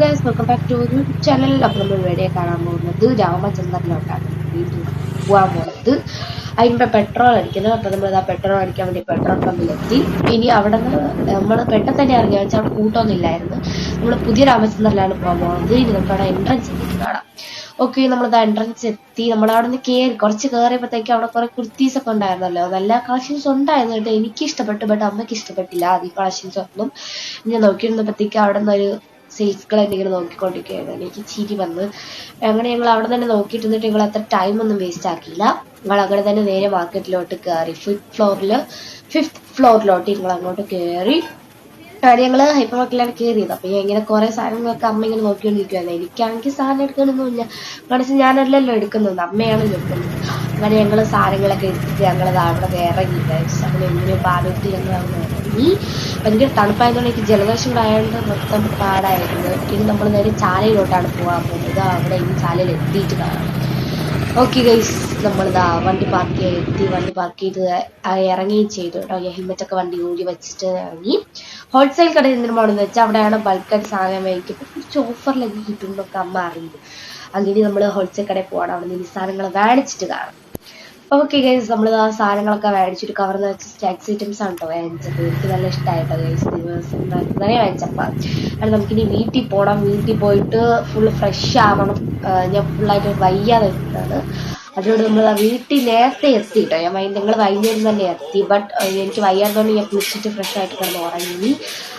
Guys welcome back to ഒരു channel. അപ്പോൾ നമ്മൾ വീഡിയോ കാണാൻ പോകുന്നത് രാമചന്ദ്രനിലോട്ടാണ് വീണ്ടും പോകാൻ പോകുന്നത്. അതിൻ്റെ പെട്രോൾ അടിക്കുന്നത്. അപ്പോൾ നമ്മൾ ആ പെട്രോൾ അടിക്കാൻ വേണ്ടി പെട്രോൾ പമ്പിലെത്തി. ഇനി അവിടെ നിന്ന് നമ്മൾ പെട്ടെന്ന് തന്നെ ഇറങ്ങി വെച്ചാൽ അവിടെ കൂട്ടമൊന്നും ഇല്ലായിരുന്നു. നമ്മൾ പുതിയ രാമചന്ദ്രനിലാണ് പോകാൻ പോകുന്നത്. ഇനി നമുക്ക് അവിടെ എൻട്രൻസ് എത്തിയിട്ട് കാണാം. ഓക്കെ, നമ്മളത് എൻട്രൻസ് എത്തി. നമ്മൾ അവിടെ നിന്ന് കുറച്ച് കയറിയപ്പോഴത്തേക്ക് അവിടെ കുറെ കുർത്തീസ് ഒക്കെ ഉണ്ടായിരുന്നല്ലോ. നല്ല കളക്ഷൻസ് ഉണ്ടായിരുന്നു കേട്ടോ. എനിക്ക് ഇഷ്ടപ്പെട്ടു, ബട്ട് അമ്മയ്ക്ക് ഇഷ്ടപ്പെട്ടില്ല ആദ്യം കളക്ഷൻസ് ഒന്നും. ഞാൻ നോക്കിയിരുന്നപ്പോഴത്തേക്ക് അവിടെ നിന്നൊരു സെയിൽസുകൾ എന്തെങ്കിലും നോക്കിക്കൊണ്ടിരിക്കുകയായിരുന്നു. എനിക്ക് ചിരി വന്ന്. അങ്ങനെ ഞങ്ങൾ അവിടെ തന്നെ നോക്കിയിരുന്നിട്ട് ഞങ്ങൾ അത്ര ടൈം ഒന്നും വേസ്റ്റ് ആക്കിയില്ല. ഞങ്ങൾ അങ്ങനെ തന്നെ നേരെ മാർക്കറ്റിലോട്ട് കയറി. ഫിഫ്ത്ത് ഫ്ലോറിലോട്ട് ഞങ്ങൾ അങ്ങോട്ട് കയറി. ഞങ്ങള് ഹൈപ്പർ മാർക്കറ്റിലാണ് കയറിയത്. അപ്പൊ ഇങ്ങനെ കുറെ സാധനങ്ങളൊക്കെ അമ്മ ഇങ്ങനെ നോക്കിക്കൊണ്ടിരിക്കുകയായിരുന്നു. എനിക്കാണെങ്കിൽ സാധനം എടുക്കണമെന്നില്ല, കാരണം ഞാനല്ലല്ലോ എടുക്കുന്നത്, അമ്മയാണ് എടുക്കുന്നത്. അങ്ങനെ ഞങ്ങള് സാധനങ്ങളൊക്കെ എടുത്തിട്ട് ഞങ്ങളത് അവിടെ ഇറങ്ങി. അങ്ങനെ എങ്ങനെയോ പാടിയിട്ട് ഞങ്ങൾ അവിടെ ഇറങ്ങി. ഭയങ്കര തണുപ്പായതുകൊണ്ട് എനിക്ക് ജലദോഷം കൂടെ ആയതുകൊണ്ട് മൊത്തം പാടായിരുന്നു. ഇനി നമ്മൾ നേരെ ചാലയിലോട്ടാണ് പോകാൻ പോകുന്നത്. അവിടെ ഇനി ചാലയിൽ എത്തിയിട്ട് കാണാം. ഓക്കെ ഗൈസ്, നമ്മളിതാ വണ്ടി പാർക്ക് എത്തി. വണ്ടി പാർക്ക് ചെയ്ത് ഇറങ്ങുകയും ചെയ്തു കേട്ടോ. ഹെൽമെറ്റ് ഒക്കെ വണ്ടി ഊരി വെച്ചിട്ട് ഇറങ്ങി. ഹോൾസെയിൽ കടയിൽ എന്തിനു പോകണമെന്ന് വെച്ചാൽ അവിടെയാണ് ബൾക്കായിട്ട് സാധനം മേടിക്കും. കുറച്ച് ഓഫറിലൊക്കെ കിട്ടുന്നൊക്കെ അമ്മ അറിയുന്നു. അങ്ങനെ നമ്മൾ ഹോൾസെയിൽ കടയിൽ പോകണം. അവിടെ നിന്ന് ഈ സാധനങ്ങൾ മേടിച്ചിട്ട് കാണാം. ഓക്കെ ഗൈസ്, നമ്മൾ ആ സാധനങ്ങളൊക്കെ മേടിച്ചിട്ട് കവർന്ന് വെച്ച് സ്നാക്സ് ഐറ്റംസ് ആണ് കേട്ടോ വാങ്ങിച്ചത്. എനിക്ക് നല്ല ഇഷ്ടമായിട്ടോ ഗൈസ്. ദിവസം നിറയെ വാങ്ങിച്ചപ്പോൾ കാരണം നമുക്കിനി വീട്ടിൽ പോകണം. വീട്ടിൽ പോയിട്ട് ഫുള്ള് ഫ്രഷ് ആവണം. ഞാൻ ഫുള്ളായിട്ട് വയ്യാതെ എത്തുന്നത്. അതുകൊണ്ട് നമ്മൾ വീട്ടിൽ നേരത്തെ എത്തിയിട്ടോ. ഞങ്ങൾ വൈകുന്നേരം തന്നെ എത്തി. ബട്ട് എനിക്ക് വയ്യാത്തതുകൊണ്ട് ഞാൻ കുളിച്ചിട്ട് ഫ്രഷ് ആയിട്ട് കിടന്ന് ഉറങ്ങി.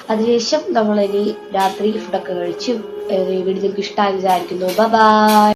അതിനുശേഷം നമ്മളിനി രാത്രി ഫുഡൊക്കെ കഴിച്ച് വീഡിയോ നിങ്ങൾക്ക് ഇഷ്ടമായി വിചാരിക്കുന്നു. ബൈ.